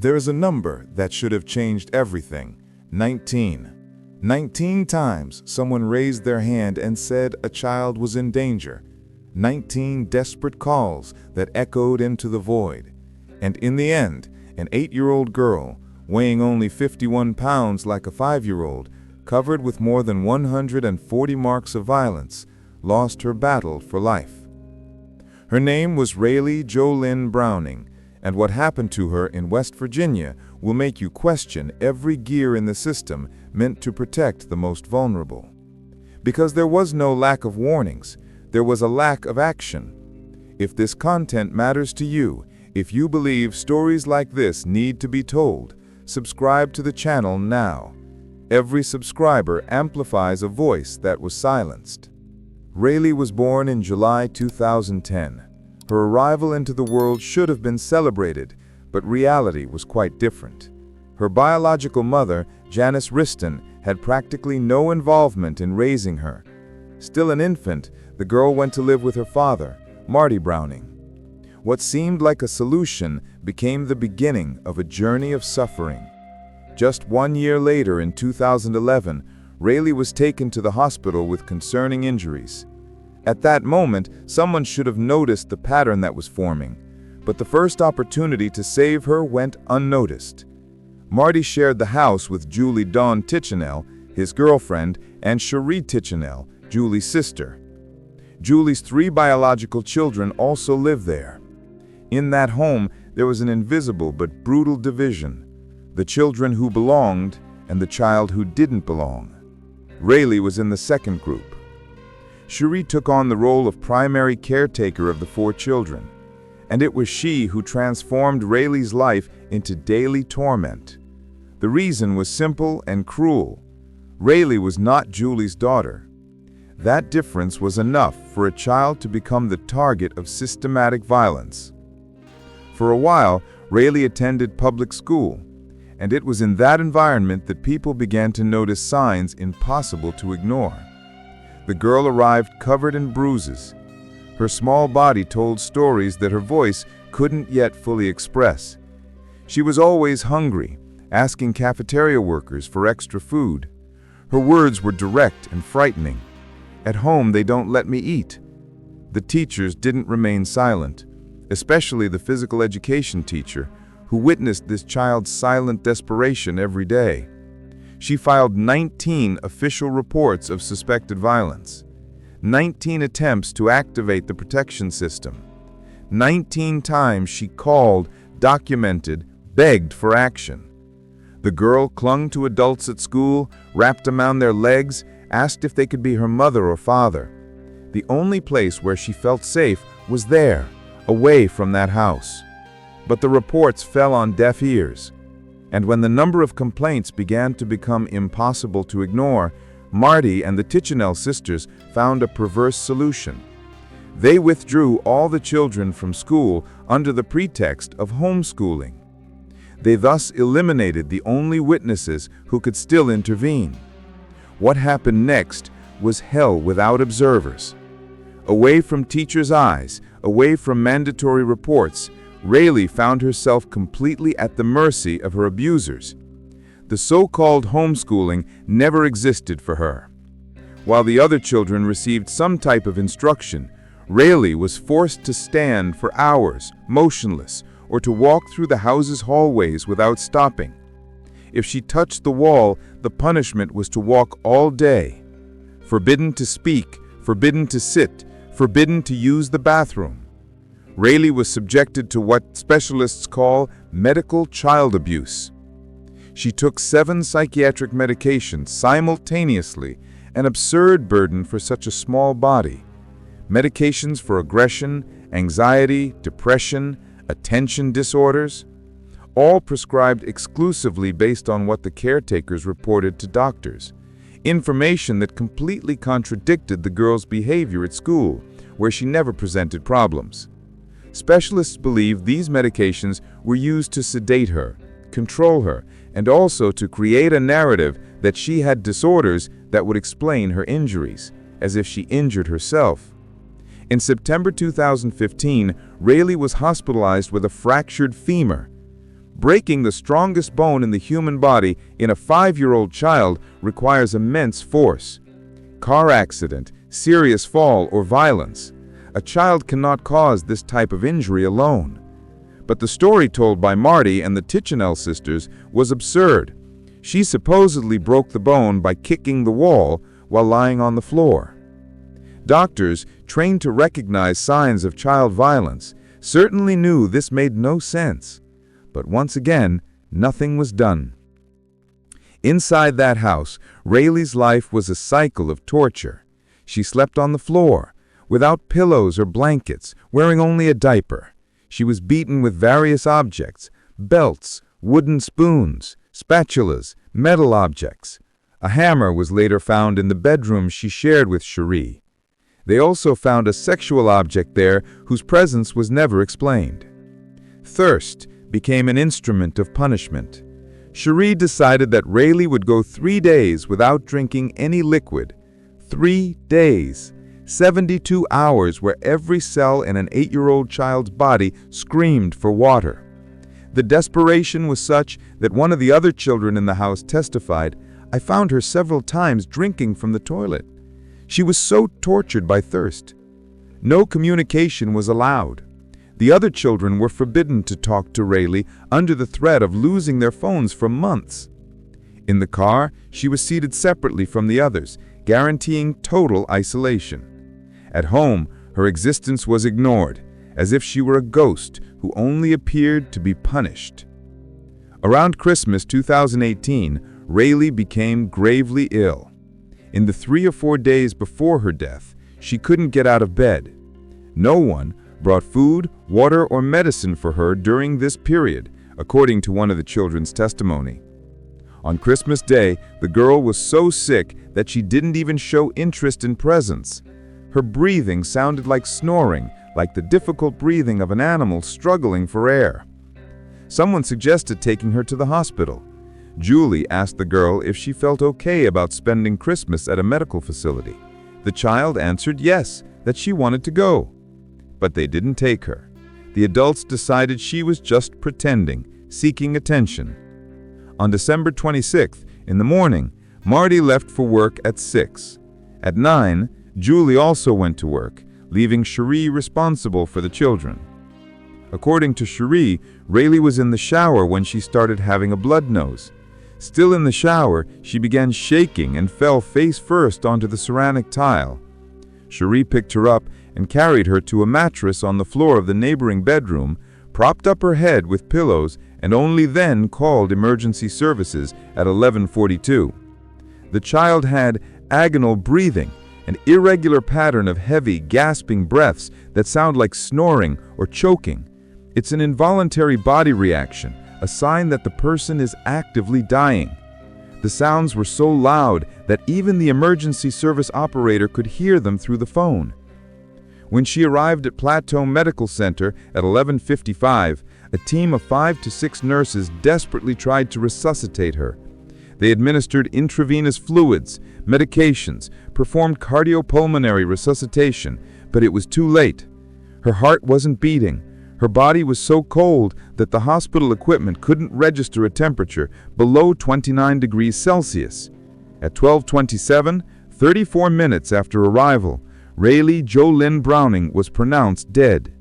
There is a number that should have changed everything: 19. 19 times someone raised their hand and said a child was in danger. 19 desperate calls that echoed into the void. And in the end, an 8-year-old girl, weighing only 51 pounds like a 5-year-old, covered with more than 140 marks of violence, lost her battle for life. Her name was Rayleigh Jolynn Browning, and what happened to her in West Virginia will make you question every gear in the system meant to protect the most vulnerable. Because there was no lack of warnings, there was a lack of action. If this content matters to you, if you believe stories like this need to be told, subscribe to the channel now. Every subscriber amplifies a voice that was silenced. Rayleigh was born in July 2010. Her arrival into the world should have been celebrated, but reality was quite different. Her biological mother, Janice Riston, had practically no involvement in raising her. Still an infant, the girl went to live with her father, Marty Browning. What seemed like a solution became the beginning of a journey of suffering. Just 1 year later, in 2011, Rayleigh was taken to the hospital with concerning injuries. At that moment, someone should have noticed the pattern that was forming, but the first opportunity to save her went unnoticed. Marty shared the house with Julie Dawn Tichenel, his girlfriend, and Cherie Tichenel, Julie's sister. Julie's 3 biological children also lived there. In that home, there was an invisible but brutal division: the children who belonged and the child who didn't belong. Rayleigh was in the second group. Cherie took on the role of primary caretaker of the 4 children, and it was she who transformed Rayleigh's life into daily torment. The reason was simple and cruel. Rayleigh was not Julie's daughter. That difference was enough for a child to become the target of systematic violence. For a while, Rayleigh attended public school, and it was in that environment that people began to notice signs impossible to ignore. The girl arrived covered in bruises. Her small body told stories that her voice couldn't yet fully express. She was always hungry, asking cafeteria workers for extra food. Her words were direct and frightening. "At home, they don't let me eat." The teachers didn't remain silent, especially the physical education teacher, who witnessed this child's silent desperation every day. She filed 19 official reports of suspected violence, 19 attempts to activate the protection system. 19 times she called, documented, begged for action. The girl clung to adults at school, wrapped around their legs, asked if they could be her mother or father. The only place where she felt safe was there, away from that house. But the reports fell on deaf ears. And when the number of complaints began to become impossible to ignore, Marty and the Tichenel sisters found a perverse solution. They withdrew all the children from school under the pretext of homeschooling. They thus eliminated the only witnesses who could still intervene. What happened next was hell without observers. Away from teachers' eyes, away from mandatory reports, Rayleigh found herself completely at the mercy of her abusers. The so-called homeschooling never existed for her. While the other children received some type of instruction, Rayleigh was forced to stand for hours, motionless, or to walk through the house's hallways without stopping. If she touched the wall, the punishment was to walk all day. Forbidden to speak, forbidden to sit, forbidden to use the bathroom. Rayleigh was subjected to what specialists call medical child abuse. She took 7 psychiatric medications simultaneously, an absurd burden for such a small body. Medications for aggression, anxiety, depression, attention disorders, all prescribed exclusively based on what the caretakers reported to doctors. Information that completely contradicted the girl's behavior at school, where she never presented problems. Specialists believe these medications were used to sedate her, control her, and also to create a narrative that she had disorders that would explain her injuries, as if she injured herself. In September 2015, Rayleigh was hospitalized with a fractured femur. Breaking the strongest bone in the human body in a 5-year-old child requires immense force. Car accident, serious fall, or violence. A child cannot cause this type of injury alone. But the story told by Marty and the Tichenel sisters was absurd. She supposedly broke the bone by kicking the wall while lying on the floor. Doctors, trained to recognize signs of child violence, certainly knew this made no sense. But once again, nothing was done. Inside that house, Rayleigh's life was a cycle of torture. She slept on the floor, without pillows or blankets, wearing only a diaper. She was beaten with various objects: belts, wooden spoons, spatulas, metal objects. A hammer was later found in the bedroom she shared with Cherie. They also found a sexual object there whose presence was never explained. Thirst became an instrument of punishment. Cherie decided that Rayleigh would go 3 days without drinking any liquid. 3 days. 72 hours where every cell in an 8-year-old child's body screamed for water. The desperation was such that one of the other children in the house testified, "I found her several times drinking from the toilet." She was so tortured by thirst. No communication was allowed. The other children were forbidden to talk to Rayleigh under the threat of losing their phones for months. In the car, she was seated separately from the others, guaranteeing total isolation. At home, her existence was ignored, as if she were a ghost who only appeared to be punished. Around Christmas 2018, Rayleigh became gravely ill. In the 3 or 4 days before her death, she couldn't get out of bed. No one brought food, water, or medicine for her during this period, according to one of the children's testimony. On Christmas Day, the girl was so sick that she didn't even show interest in presents. Her breathing sounded like snoring, like the difficult breathing of an animal struggling for air. Someone suggested taking her to the hospital. Julie asked the girl if she felt okay about spending Christmas at a medical facility. The child answered yes, that she wanted to go. But they didn't take her. The adults decided she was just pretending, seeking attention. On December 26th, in the morning, Marty left for work at 6. At 9, Julie also went to work, leaving Cherie responsible for the children. According to Cherie, Rayleigh was in the shower when she started having a blood nose. Still in the shower, she began shaking and fell face first onto the ceramic tile. Cherie picked her up and carried her to a mattress on the floor of the neighboring bedroom, propped up her head with pillows, and only then called emergency services at 11:42. The child had agonal breathing, an irregular pattern of heavy, gasping breaths that sound like snoring or choking. It's an involuntary body reaction, a sign that the person is actively dying. The sounds were so loud that even the emergency service operator could hear them through the phone. When she arrived at Plateau Medical Center at 11:55, a team of 5 to 6 nurses desperately tried to resuscitate her. They administered intravenous fluids, medications, performed cardiopulmonary resuscitation, but it was too late. Her heart wasn't beating. Her body was so cold that the hospital equipment couldn't register a temperature below 29 degrees Celsius. At 12:27, 34 minutes after arrival, Rayleigh Jolynn Browning was pronounced dead.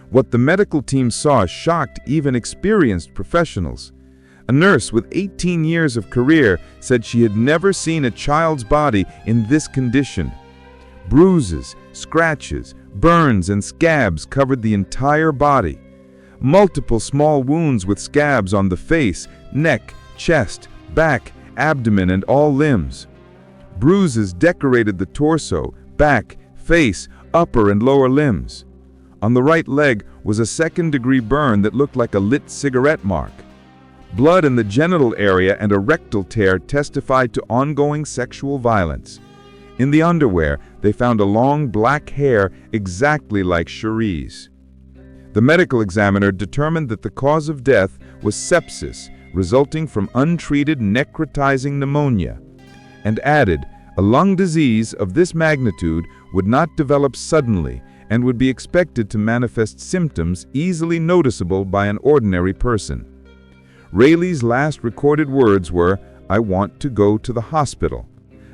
What the medical team saw shocked even experienced professionals. A nurse with 18 years of career said she had never seen a child's body in this condition. Bruises, scratches, burns, and scabs covered the entire body. Multiple small wounds with scabs on the face, neck, chest, back, abdomen, and all limbs. Bruises decorated the torso, back, face, upper and lower limbs. On the right leg was a second-degree burn that looked like a lit cigarette mark. Blood in the genital area and a rectal tear testified to ongoing sexual violence. In the underwear, they found a long black hair exactly like Cherie's. The medical examiner determined that the cause of death was sepsis, resulting from untreated necrotizing pneumonia, and added, a lung disease of this magnitude would not develop suddenly and would be expected to manifest symptoms easily noticeable by an ordinary person. Rayleigh's last recorded words were, "I want to go to the hospital,"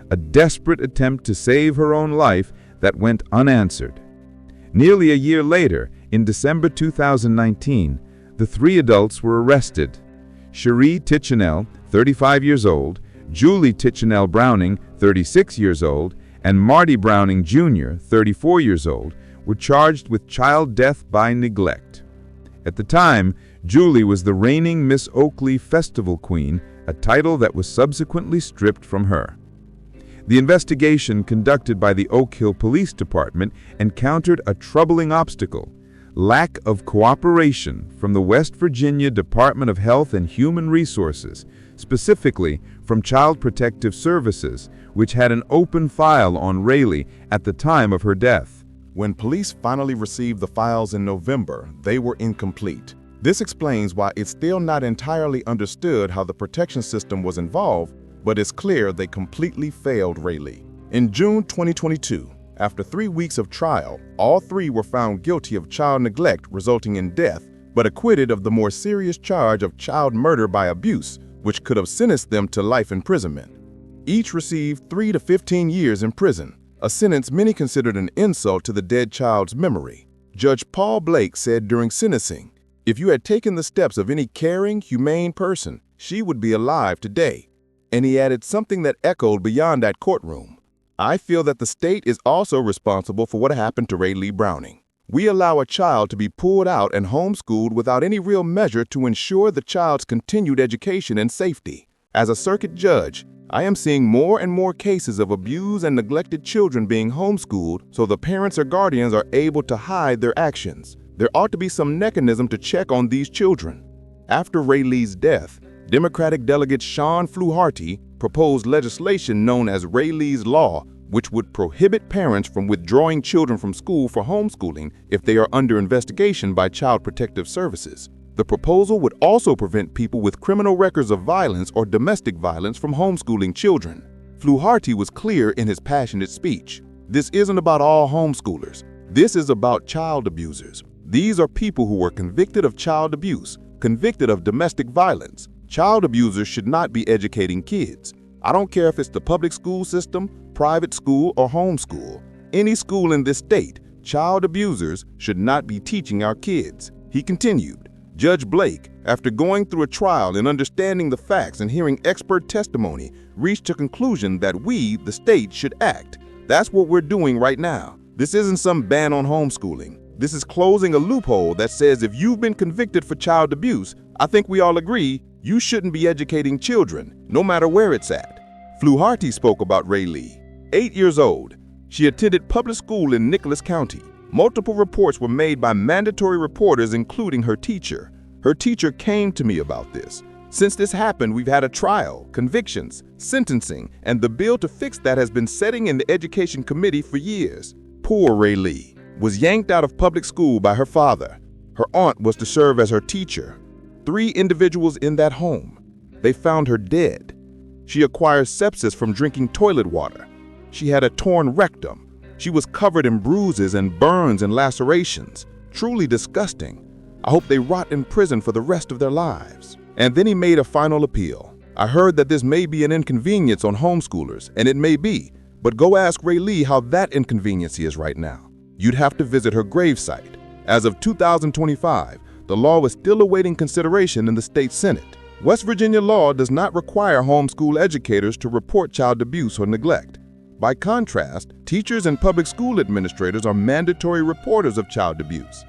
a desperate attempt to save her own life that went unanswered. Nearly a year later, in December 2019, the three adults were arrested. Cherie Tichenel, 35 years old, Julie Tichenel Browning, 36 years old, and Marty Browning Jr., 34 years old, were charged with child death by neglect. At the time, Julie was the reigning Miss Oakley Festival Queen, a title that was subsequently stripped from her. The investigation conducted by the Oak Hill Police Department encountered a troubling obstacle: lack of cooperation from the West Virginia Department of Health and Human Resources, specifically from Child Protective Services, which had an open file on Rayleigh at the time of her death. When police finally received the files in November, they were incomplete. This explains why it's still not entirely understood how the protection system was involved, but it's clear they completely failed Rayleigh. In June 2022, after 3 weeks of trial, all three were found guilty of child neglect resulting in death, but acquitted of the more serious charge of child murder by abuse, which could have sentenced them to life imprisonment. Each received 3 to 15 years in prison, a sentence many considered an insult to the dead child's memory. Judge Paul Blake said during sentencing, "If you had taken the steps of any caring, humane person, she would be alive today." And he added something that echoed beyond that courtroom. "I feel that the state is also responsible for what happened to Rayleigh Browning. We allow a child to be pulled out and homeschooled without any real measure to ensure the child's continued education and safety. As a circuit judge, I am seeing more and more cases of abused and neglected children being homeschooled so the parents or guardians are able to hide their actions. There ought to be some mechanism to check on these children." After Rayleigh's death, Democratic delegate Sean Fluharty proposed legislation known as Rayleigh's Law, which would prohibit parents from withdrawing children from school for homeschooling if they are under investigation by Child Protective Services. The proposal would also prevent people with criminal records of violence or domestic violence from homeschooling children. Fluharty was clear in his passionate speech. "This isn't about all homeschoolers. This is about child abusers. These are people who were convicted of child abuse, convicted of domestic violence. Child abusers should not be educating kids. I don't care if it's the public school system, private school, or homeschool. Any school in this state, child abusers should not be teaching our kids." He continued, "Judge Blake, after going through a trial and understanding the facts and hearing expert testimony, reached a conclusion that we, the state, should act. That's what we're doing right now. This isn't some ban on homeschooling. This is closing a loophole that says if you've been convicted for child abuse, I think we all agree, you shouldn't be educating children, no matter where it's at." Fluharty spoke about Rayleigh. 8 years old, she attended public school in Nicholas County. Multiple reports were made by mandatory reporters, including her teacher. Her teacher came to me about this. Since this happened, we've had a trial, convictions, sentencing, and the bill to fix that has been sitting in the Education Committee for years. Poor Rayleigh was yanked out of public school by her father. Her aunt was to serve as her teacher. 3 individuals in that home. They found her dead. She acquired sepsis from drinking toilet water. She had a torn rectum. She was covered in bruises and burns and lacerations. Truly disgusting. I hope they rot in prison for the rest of their lives." And then he made a final appeal. "I heard that this may be an inconvenience on homeschoolers, and it may be, but go ask Rayleigh how that inconvenience is right now. You'd have to visit her gravesite. As of 2025, the law is still awaiting consideration in the state Senate. West Virginia law does not require homeschool educators to report child abuse or neglect. By contrast, teachers and public school administrators are mandatory reporters of child abuse.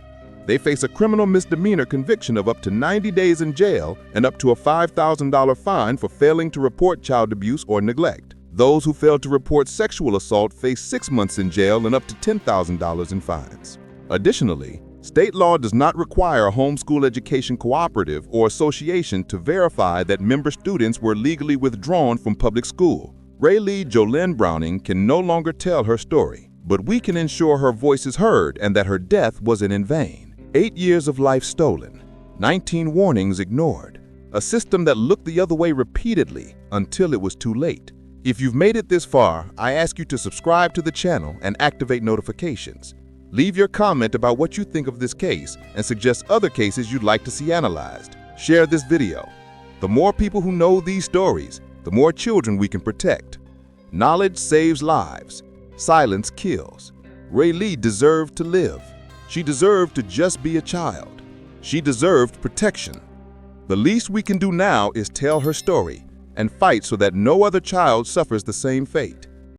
They face a criminal misdemeanor conviction of up to 90 days in jail and up to a $5,000 fine for failing to report child abuse or neglect. Those who fail to report sexual assault face 6 months in jail and up to $10,000 in fines. Additionally, state law does not require a homeschool education cooperative or association to verify that member students were legally withdrawn from public school. Rayleigh Jolynn Browning can no longer tell her story, but we can ensure her voice is heard and that her death wasn't in vain. 8 years of life stolen, 19 warnings ignored, a system that looked the other way repeatedly until it was too late. If you've made it this far, I ask you to subscribe to the channel and activate notifications. Leave your comment about what you think of this case and suggest other cases you'd like to see analyzed. Share this video. The more people who know these stories, the more children we can protect. Knowledge saves lives. Silence kills. Ray Lee deserved to live. She deserved to just be a child. She deserved protection. The least we can do now is tell her story and fight so that no other child suffers the same fate.